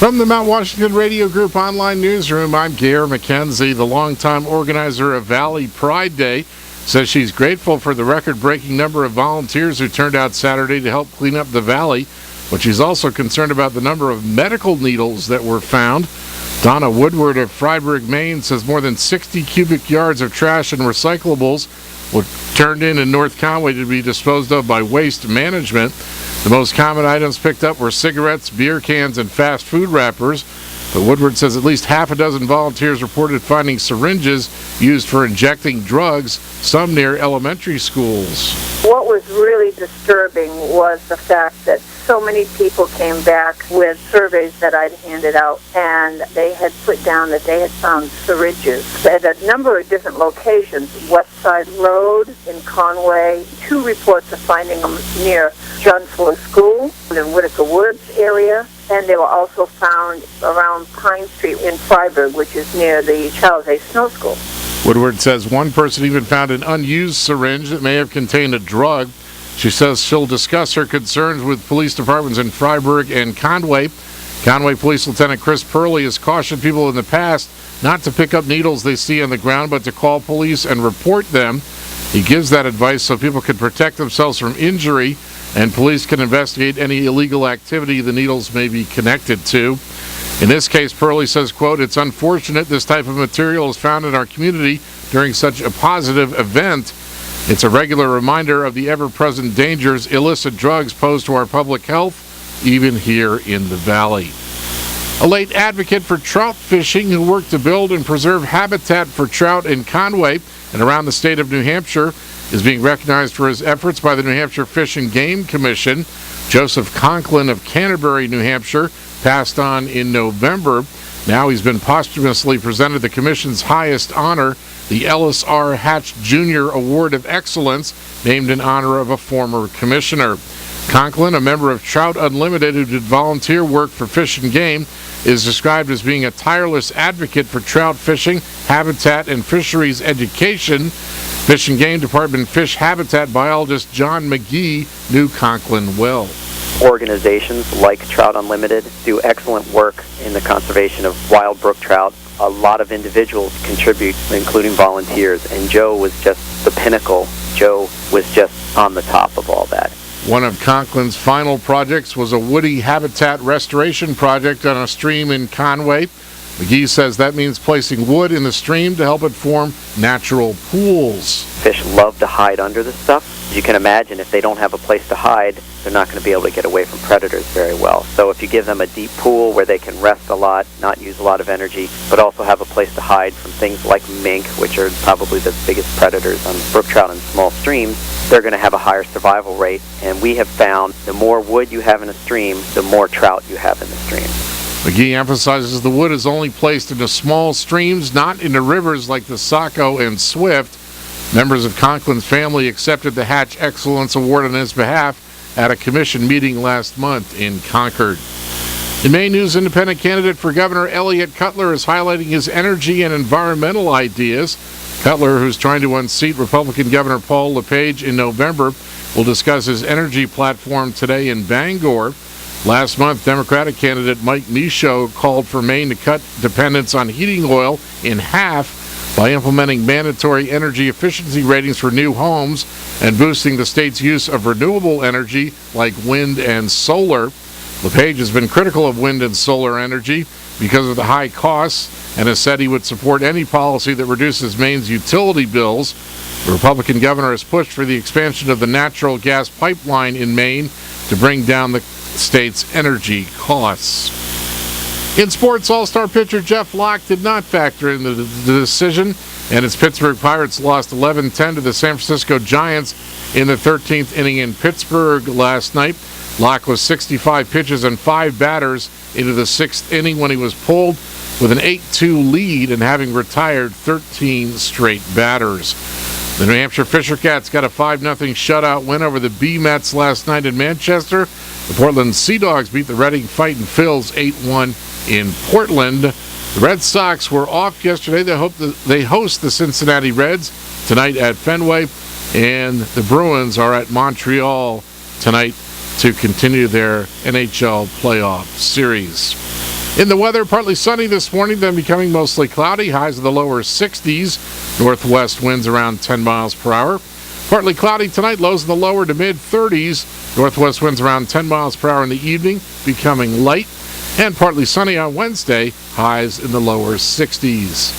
From the Mount Washington Radio Group Online Newsroom, I'm Gare McKenzie. The longtime organizer of Valley Pride Day says she's grateful for the record-breaking number of volunteers who turned out Saturday to help clean up the valley, but she's also concerned about the number of medical needles that were found. Donna Woodward of Freiburg, Maine, says more than 60 cubic yards of trash and recyclables were turned in North Conway to be disposed of by Waste Management. The most common items picked up were cigarettes, beer cans, and fast food wrappers. But Woodward says at least half a dozen volunteers reported finding syringes used for injecting drugs, some near elementary schools. What was really disturbing was the fact that so many people came back with surveys that I'd handed out, and they had put down that they had found syringes at a number of different locations. West Side Road in Conway, 2 reports of finding them near John Fuller School in Whitaker Woods area, and they were also found around Pine Street in Freiburg, which is near the Charles A. Snow School. Woodward says one person even found an unused syringe that may have contained a drug. She says she'll discuss her concerns with police departments in Freiburg and Conway. Conway Police Lieutenant Chris Purley has cautioned people in the past not to pick up needles they see on the ground, but to call police and report them. He gives that advice so people can protect themselves from injury, and police can investigate any illegal activity the needles may be connected to. In this case, Purley says, quote, "It's unfortunate this type of material is found in our community during such a positive event. It's a regular reminder of the ever-present dangers illicit drugs pose to our public health, even here in the valley." A late advocate for trout fishing who worked to build and preserve habitat for trout in Conway and around the state of New Hampshire is being recognized for his efforts by the New Hampshire Fish and Game Commission. Joseph Conklin of Canterbury, New Hampshire, passed on in November. Now he's been posthumously presented the commission's highest honor, the Ellis R. Hatch Jr. Award of Excellence, named in honor of a former commissioner. Conklin, a member of Trout Unlimited who did volunteer work for Fish and Game, is described as being a tireless advocate for trout fishing, habitat, and fisheries education. Fish and Game Department fish habitat biologist John McGee knew Conklin well. Organizations like Trout Unlimited do excellent work in the conservation of wild brook trout. A lot of individuals contribute, including volunteers, and Joe was just the pinnacle. Joe was just on the top of all that. One of Conklin's final projects was a woody habitat restoration project on a stream in Conway. McGee says that means placing wood in the stream to help it form natural pools. Fish love to hide under this stuff. As you can imagine, if they don't have a place to hide, they're not going to be able to get away from predators very well. So if you give them a deep pool where they can rest a lot, not use a lot of energy, but also have a place to hide from things like mink, which are probably the biggest predators on brook trout in small streams, they're going to have a higher survival rate. And we have found the more wood you have in a stream, the more trout you have in the stream. McGee emphasizes the wood is only placed into small streams, not into rivers like the Saco and Swift. Members of Conklin's family accepted the Hatch Excellence Award on his behalf at a commission meeting last month in Concord. In Maine News, independent candidate for Governor Elliott Cutler is highlighting his energy and environmental ideas. Cutler, who's trying to unseat Republican Governor Paul LePage in November, will discuss his energy platform today in Bangor. Last month, Democratic candidate Mike Michaud called for Maine to cut dependence on heating oil in half by implementing mandatory energy efficiency ratings for new homes and boosting the state's use of renewable energy like wind and solar. LePage has been critical of wind and solar energy because of the high costs and has said he would support any policy that reduces Maine's utility bills. The Republican governor has pushed for the expansion of the natural gas pipeline in Maine to bring down the state's energy costs. In sports, All-Star pitcher Jeff Locke did not factor into the decision, and its Pittsburgh Pirates lost 11-10 to the San Francisco Giants in the 13th inning in Pittsburgh last night. Locke was 65 pitches and 5 batters into the 6th inning when he was pulled with an 8-2 lead and having retired 13 straight batters. The New Hampshire Fisher Cats got a 5-0 shutout win over the B-Mets last night in Manchester. The Portland Sea Dogs beat the Reading Fightin' Phils 8-1 in Portland. The Red Sox were off yesterday. They host the Cincinnati Reds tonight at Fenway, and the Bruins are at Montreal tonight to continue their NHL playoff series. In the weather, partly sunny this morning, then becoming mostly cloudy. Highs in the lower 60s. Northwest winds around 10 miles per hour. Partly cloudy tonight, lows in the lower to mid-30s. Northwest winds around 10 miles per hour in the evening, becoming light. And partly sunny on Wednesday, highs in the lower 60s.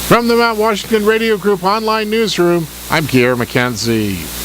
From the Mount Washington Radio Group Online Newsroom, I'm Pierre McKenzie.